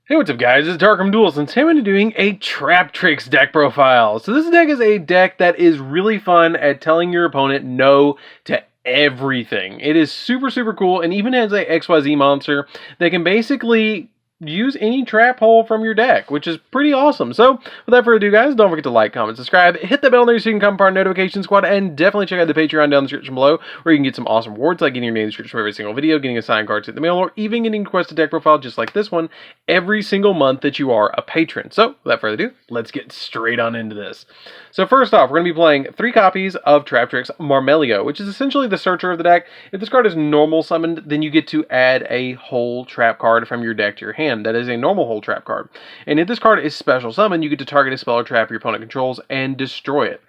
Hey, what's up guys, it's DarkArmedDuelist, and today I'm doing a Traptrix deck profile. So this deck is a deck that is really fun at telling your opponent no to everything. It is super cool, and even has a XYZ monster that can basically use any trap hole from your deck, which is pretty awesome. So without further ado guys, don't forget to like, comment, subscribe, hit the bell there so you can come part of our notification squad, and definitely check out the Patreon down in the description below, where you can get some awesome rewards like getting your name in the description for every single video, getting a signed card sent in the mail, or even getting requested deck profile just like this one every single month that you are a patron. So without further ado, let's get straight on into this. So first off, we're going to be playing 3 copies of Traptrix Marmelio, which is essentially the searcher of the deck. If this card is normal summoned, then you get to add a whole trap card from your deck to your hand. That is a normal whole trap card. And if this card is special summoned, you get to target a spell or trap your opponent controls and destroy it,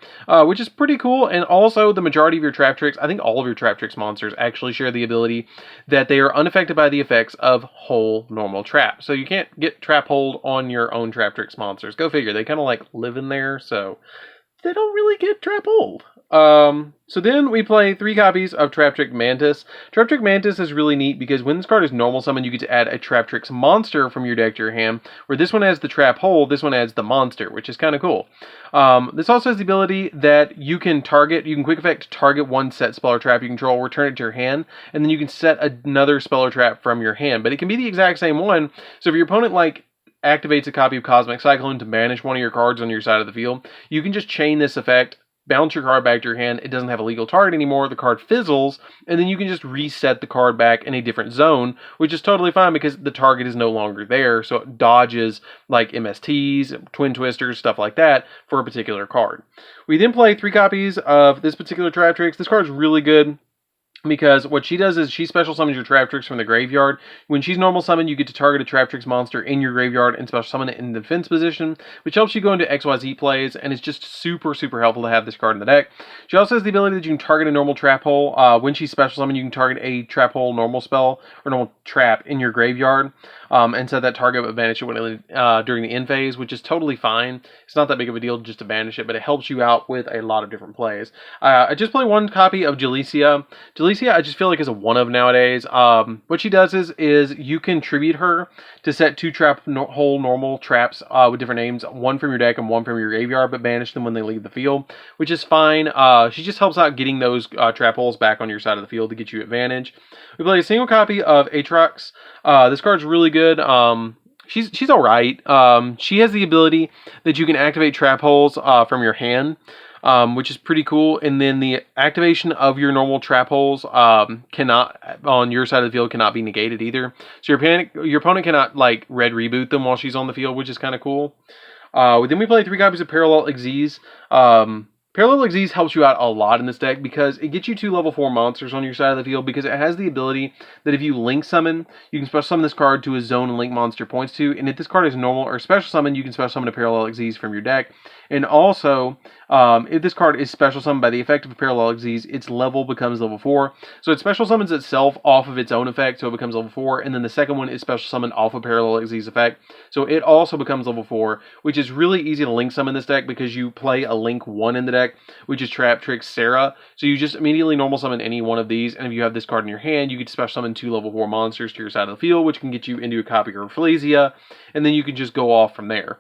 which is pretty cool. And also, the majority of your Traptrix, I think all of your Traptrix monsters actually share the ability that they are unaffected by the effects of whole normal trap. So you can't get trap hold on your own Traptrix monsters. Go figure. They kind of like live in there, so they don't really get trap hold. So then we play 3 copies of Traptrix Mantis. Traptrix Mantis is really neat because when this card is normal summoned, you get to add a Traptrix monster from your deck to your hand, where this one has the trap hold, this one adds the monster, which is kind of cool. This also has the ability that you can quick effect target one set spell or trap you control, return it to your hand, and then you can set another spell or trap from your hand. But it can be the exact same one, so if your opponent activates a copy of Cosmic Cyclone to banish one of your cards on your side of the field, you can just chain this effect, bounce your card back to your hand. It doesn't have a legal target anymore. The card fizzles, and then you can just reset the card back in a different zone, which is totally fine because the target is no longer there. So it dodges like MSTs, Twin Twisters, stuff like that for a particular card. We then play 3 copies of this particular Traptrix. This card is really good because what she does is she special summons your Traptrix from the graveyard. When she's normal summoned, you get to target a Traptrix monster in your graveyard and special summon it in the defense position, which helps you go into XYZ plays, and it's just super helpful to have this card in the deck. She also has the ability that you can target a normal trap hole. When she's special summoned, you can target a trap hole normal spell or normal trap in your graveyard, and set that target but banish it during the end phase, which is totally fine. It's not that big of a deal just to banish it, but it helps you out with a lot of different plays. I just play 1 copy of Jalicia. Jalicia, I just feel like is a one-of nowadays. What she does is you can tribute her to set 2 whole normal traps with different names, 1 from your deck and 1 from your graveyard, but banish them when they leave the field, which is fine. She just helps out getting those trap holes back on your side of the field to get you advantage. We play a single copy of Atrax. This card's really good. She's alright. She has the ability that you can activate trap holes from your hand, which is pretty cool. And then the activation of your normal trap holes cannot, on your side of the field, cannot be negated either. So your opponent cannot red reboot them while she's on the field, which is kind of cool. Then we play 3 copies of Parallel Xyz. Parallel Xyz helps you out a lot in this deck because it gets you 2 level 4 monsters on your side of the field, because it has the ability that if you link summon, you can special summon this card to a zone and link monster points to, and if this card is normal or special summon, you can special summon a Parallel Xyz from your deck. And also, if this card is special summoned by the effect of a Parallel Xyz, its level becomes level 4. So it special summons itself off of its own effect, so it becomes level 4, and then the second one is special summoned off of Parallel Xyz effect, so it also becomes level 4, which is really easy to link summon this deck because you play a link 1 in the deck, which is Traptrix Sarah. So you just immediately normal summon any one of these, and if you have this card in your hand, you get to special summon 2 level 4 monsters to your side of the field, which can get you into a copy of Rafflesia, and then you can just go off from there.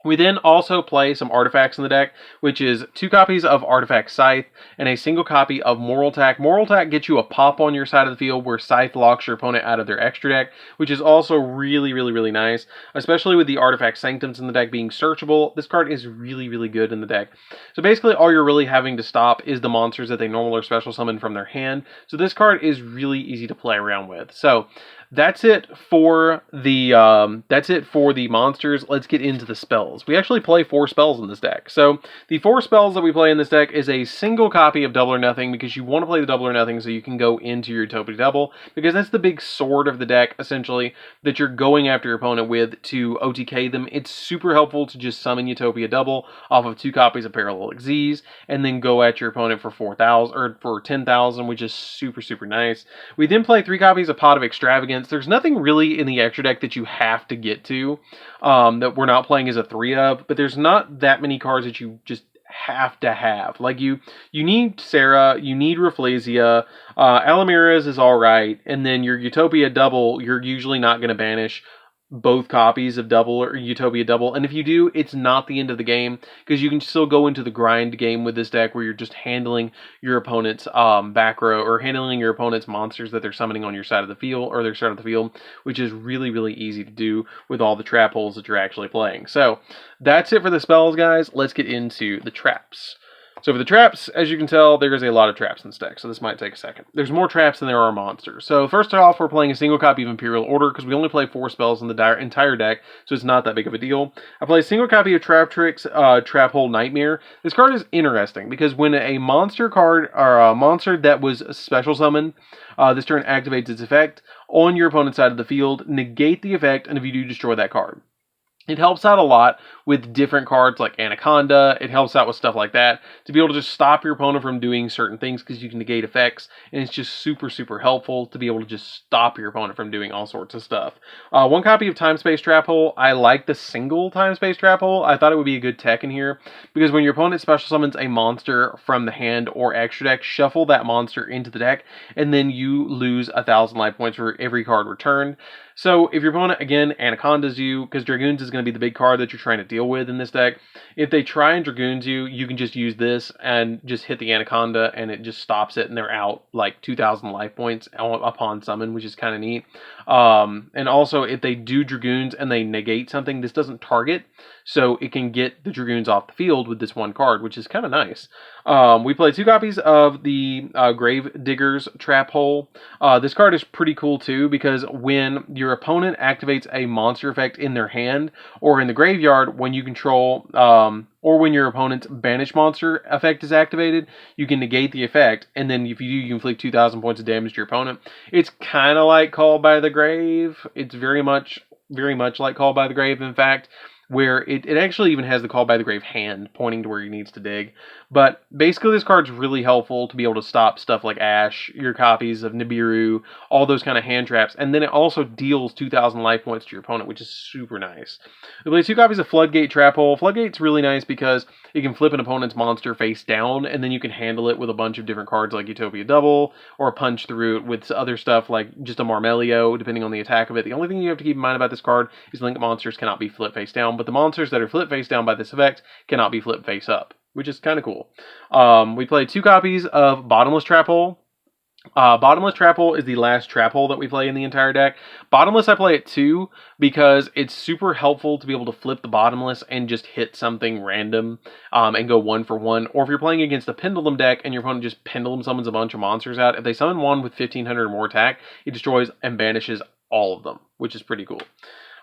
We then also play some artifacts in the deck, which is 2 copies of Artifact Scythe and a single copy of Moral Attack. Moral Attack gets you a pop on your side of the field where Scythe locks your opponent out of their extra deck, which is also really nice, especially with the Artifact Sanctums in the deck being searchable. This card is really good in the deck. So basically all you're really having to stop is the monsters that they normal or special summon from their hand. So this card is really easy to play around with. So that's it for the monsters. Let's get into the spells. We actually play 4 spells in this deck. So the 4 spells that we play in this deck is a single copy of Double or Nothing, because you want to play the Double or Nothing so you can go into your Utopia Double, because that's the big sword of the deck, essentially, that you're going after your opponent with to OTK them. It's super helpful to just summon Utopia Double off of 2 copies of Parallel Xyz, and then go at your opponent for 4,000 or for 10,000, which is super nice. We then play 3 copies of Pot of Extravagance. There's nothing really in the extra deck that you have to get to, that we're not playing as a 3 of, but there's not that many cards that you just have to have. Like you need Sarah, you need Rafflesia, Alamira's is alright, and then your Utopia Double, you're usually not going to banish both copies of Double or Utopia Double, and if you do, it's not the end of the game, because you can still go into the grind game with this deck where you're just handling your opponent's back row, or handling your opponent's monsters that they're summoning on your side of the field, or their side of the field, which is really, really easy to do with all the trap holes that you're actually playing. So that's it for the spells, guys. Let's get into the traps. So for the traps, as you can tell, there's a lot of traps in this deck, so this might take a second. There's more traps than there are monsters. So first off, we're playing a single copy of Imperial Order, because we only play 4 spells in the entire deck, so it's not that big of a deal. I play a single copy of Traptrix, Trap Hole Nightmare. This card is interesting, because when a monster card, or a monster that was special summoned, this turn activates its effect on your opponent's side of the field, negate the effect, and if you do, destroy that card. It helps out a lot with different cards like Anaconda. It helps out with stuff like that to be able to just stop your opponent from doing certain things, because you can negate effects, and it's just super, super helpful to be able to just stop your opponent from doing all sorts of stuff. One copy of Time Space Trap Hole. I like the single Time Space Trap Hole. I thought it would be a good tech in here, because when your opponent special summons a monster from the hand or extra deck, shuffle that monster into the deck, and then you lose 1,000 life points for every card returned. So if your opponent, again, Anacondas you, because Dragoons is going to be the big card that you're trying to deal with in this deck. If they try and Dragoons you, you can just use this and just hit the Anaconda, and it just stops it, and they're out like 2,000 life points upon summon, which is kind of neat. And also, if they do Dragoons and they negate something, this doesn't target, so it can get the Dragoons off the field with this one card, which is kind of nice. We play 2 copies of the Grave Digger's Trap Hole. This card is pretty cool too, because when your opponent activates a monster effect in their hand or in the graveyard, when you control, or when your opponent's Banish Monster effect is activated, you can negate the effect, and then if you do, you can inflict 2,000 points of damage to your opponent. It's kind of like Call by the Grave. It's very much like Call by the Grave, in fact, where it actually even has the Call by the Grave hand pointing to where he needs to dig. But basically, this card's really helpful to be able to stop stuff like Ash, your copies of Nibiru, all those kind of hand traps, and then it also deals 2,000 life points to your opponent, which is super nice. We play 2 copies of Floodgate Trap Hole. Floodgate's really nice because you can flip an opponent's monster face down, and then you can handle it with a bunch of different cards like Utopia Double, or punch through it with other stuff like just a Marmelio, depending on the attack of it. The only thing you have to keep in mind about this card is Link monsters cannot be flipped face down, but the monsters that are flipped face down by this effect cannot be flipped face up, which is kind of cool. We play 2 copies of Bottomless Trap Hole. Bottomless Trap Hole is the last trap hole that we play in the entire deck. Bottomless, I play it too, because it's super helpful to be able to flip the Bottomless and just hit something random and go 1 for 1. Or if you're playing against a Pendulum deck and your opponent just Pendulum summons a bunch of monsters out, if they summon one with 1,500 or more attack, it destroys and banishes all of them, which is pretty cool.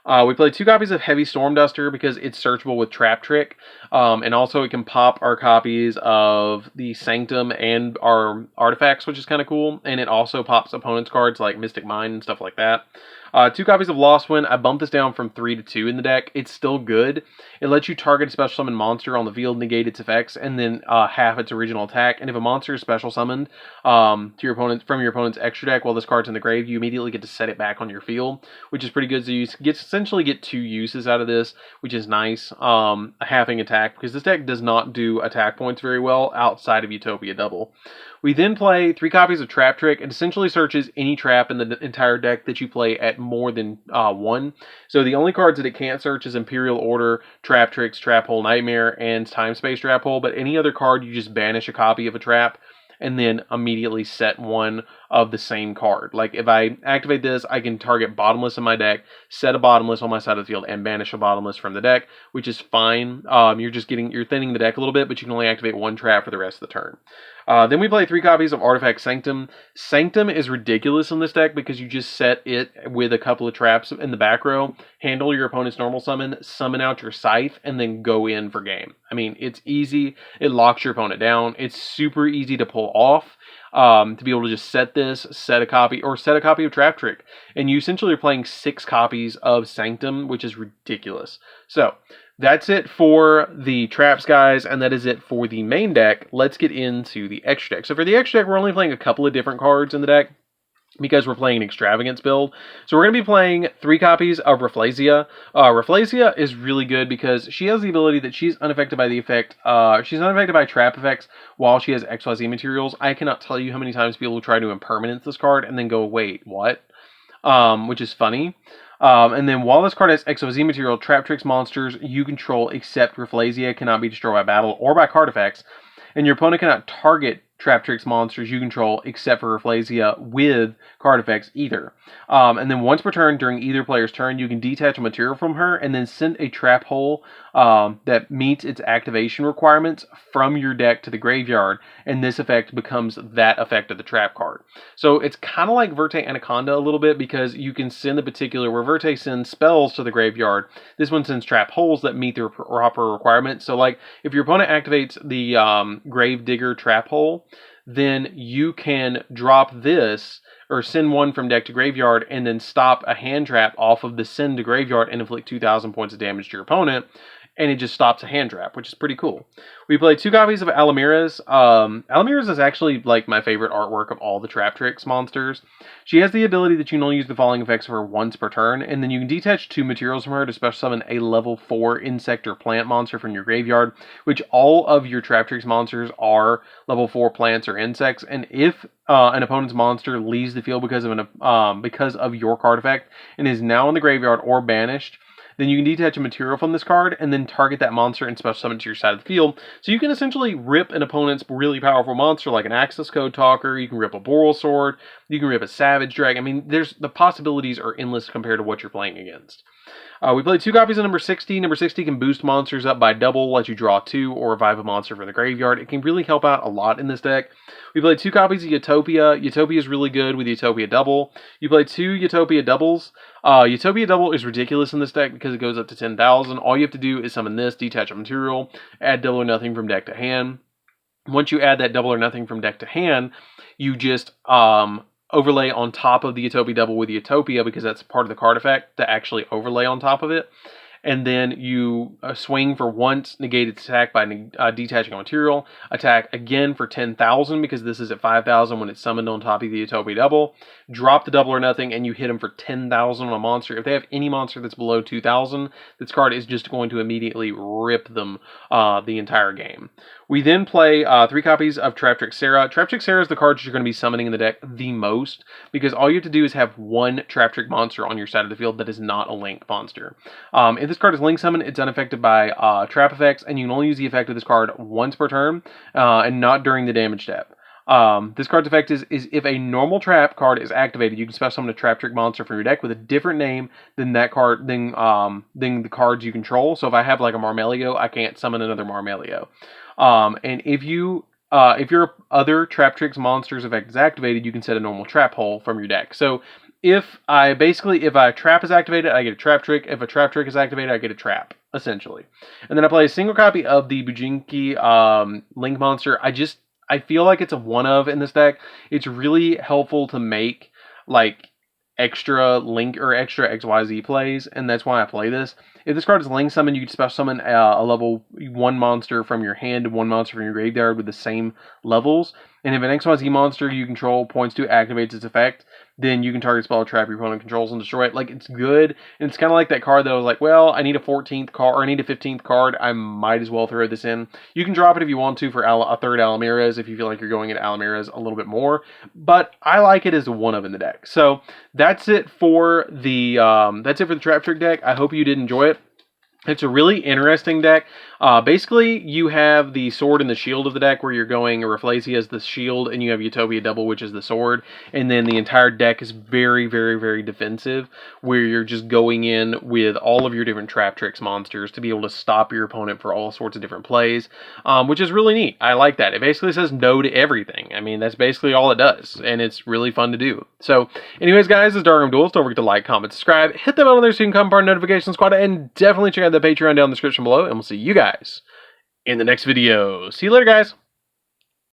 We play 2 copies of Heavy Storm Duster because it's searchable with Traptrix, and also it can pop our copies of the Sanctum and our artifacts, which is kind of cool, and it also pops opponents' cards like Mystic Mind and stuff like that. 2 copies of Lost Wind. I bumped this down from 3 to 2 in the deck. It's still good. It lets you target a special summon monster on the field, negate its effects, and then half its original attack. And if a monster is special summoned from your opponent's extra deck while this card's in the grave, you immediately get to set it back on your field, which is pretty good. So you essentially get 2 uses out of this, which is nice. A halving attack, because this deck does not do attack points very well outside of Utopia Double. We then play 3 copies of Traptrix. It essentially searches any trap in the entire deck that you play at more than 1. So the only cards that it can't search is Imperial Order, Traptrix, Trap Hole Nightmare, and Time Space Trap Hole. But any other card, you just banish a copy of a trap and then immediately set one of the same card. Like if I activate this, I can target Bottomless in my deck, set a Bottomless on my side of the field, and banish a Bottomless from the deck, which is fine. You're thinning the deck a little bit, but you can only activate 1 trap for the rest of the turn. Then we play 3 copies of Artifact Sanctum. Sanctum is ridiculous in this deck because you just set it with a couple of traps in the back row, handle your opponent's normal summon out your Scythe, and then go in for game. I mean, it's easy. It locks your opponent down. It's super easy to pull off. To be able to just set a copy of Traptrix, and you essentially are playing 6 copies of Sanctum, which is ridiculous. So that's it for the traps, guys, and that is it for the main deck. Let's get into the extra deck. So for the extra deck, we're only playing a couple of different cards in the deck because we're playing an extravagance build. So we're going to be playing 3 copies of Rafflesia. Rafflesia is really good because she has the ability that she's unaffected by the effect. She's unaffected by trap effects while she has XYZ materials. I cannot tell you how many times people try to impermanence this card and then go, wait, what? Which is funny. And then while this card has XYZ material, Traptrix monsters you control except Rafflesia cannot be destroyed by battle or by card effects. And your opponent cannot target Traptrix monsters you control except for Rafflesia with card effects either. And then once per turn during either player's turn, you can detach a material from her and then send a trap hole that meets its activation requirements from your deck to the graveyard, and this effect becomes that effect of the trap card. So it's kind of like Verte Anaconda a little bit, because you can send the particular, where Verte sends spells to the graveyard, this one sends trap holes that meet the proper requirements. So like if your opponent activates the Gravedigger trap hole, then you can drop this or send one from deck to graveyard and then stop a hand trap off of the send to graveyard and inflict 2,000 points of damage to your opponent. And it just stops a hand trap, which is pretty cool. We played 2 copies of Alamiras. Alamiras is actually like my favorite artwork of all the Traptrix monsters. She has the ability that you can only use the following effects of her once per turn, and then you can detach 2 materials from her to special summon a level 4 insect or plant monster from your graveyard, which all of your Traptrix monsters are level 4 plants or insects. And if an opponent's monster leaves the field because of your card effect and is now in the graveyard or banished, then you can detach a material from this card and then target that monster and special summon it to your side of the field. So you can essentially rip an opponent's really powerful monster like an Access Code Talker, you can rip a Boral Sword, you can rip a Savage Dragon. I mean, the possibilities are endless compared to what you're playing against. We played 2 copies of number 60. Number 60 can boost monsters up by double, let you draw 2, or revive a monster from the graveyard. It can really help out a lot in this deck. We played 2 copies of Utopia. Utopia is really good with Utopia Double. You played 2 Utopia Doubles. Utopia Double is ridiculous in this deck because it goes up to 10,000. All you have to do is summon this, detach a material, add double or nothing from deck to hand. Once you add that double or nothing from deck to hand, you just overlay on top of the Utopia Double with Utopia, because that's part of the card effect to actually overlay on top of it. And then you swing for once, negate its attack by detaching a material, attack again for 10,000 because this is at 5,000 when it's summoned on top of the Utopia Double, drop the double or nothing, and you hit them for 10,000 on a monster. If they have any monster that's below 2,000, this card is just going to immediately rip them the entire game. We then play 3 copies of Traptrix Sarah. Traptrix Sarah is the card you're going to be summoning in the deck the most, because all you have to do is have one Traptrix monster on your side of the field that is not a link monster. If this card is link summoned, it's unaffected by trap effects, and you can only use the effect of this card once per turn, and not during the damage step. This card's effect is if a normal trap card is activated, you can special summon a Traptrix monster from your deck with a different name than that card, than the cards you control. So if I have like a Marmelio, I can't summon another Marmelio. And if your other Traptrix monster's effect is activated, you can set a normal trap hole from your deck. So if a trap is activated, I get a Traptrix. If a Traptrix is activated, I get a trap, essentially. And then I play a single copy of the Bujinki Link monster. I feel like it's a one-of in this deck. It's really helpful to make like extra Link or extra XYZ plays, and that's why I play this. If this card is Link Summon, you can special summon a level 1 monster from your hand and 1 monster from your graveyard with the same levels. And if an XYZ monster you control points to activates its effect, then you can target, spell, or trap your opponent controls and destroy it. Like, it's good, and it's kind of like that card that I was like, well, I need a 14th card, or I need a 15th card, I might as well throw this in. You can drop it if you want to for a third Alamiras, if you feel like you're going into Alamiras a little bit more, but I like it as a one-of in the deck. So, that's it for the Traptrix deck. I hope you did enjoy it. It's a really interesting deck. Basically, you have the sword and the shield of the deck, where you're going Rafflesia as the shield, and you have Utopia Double, which is the sword. And then the entire deck is very, very, very defensive, where you're just going in with all of your different Traptrix monsters to be able to stop your opponent for all sorts of different plays, which is really neat. I like that. It basically says no to everything. I mean, that's basically all it does, and it's really fun to do. So, anyways, guys, this is DarkArmedDuelist. Don't forget to like, comment, subscribe, hit the bell there so you can become part of the notification squad, and definitely check out the Patreon down in the description below, and we'll see you guys in the next video. See you later, guys.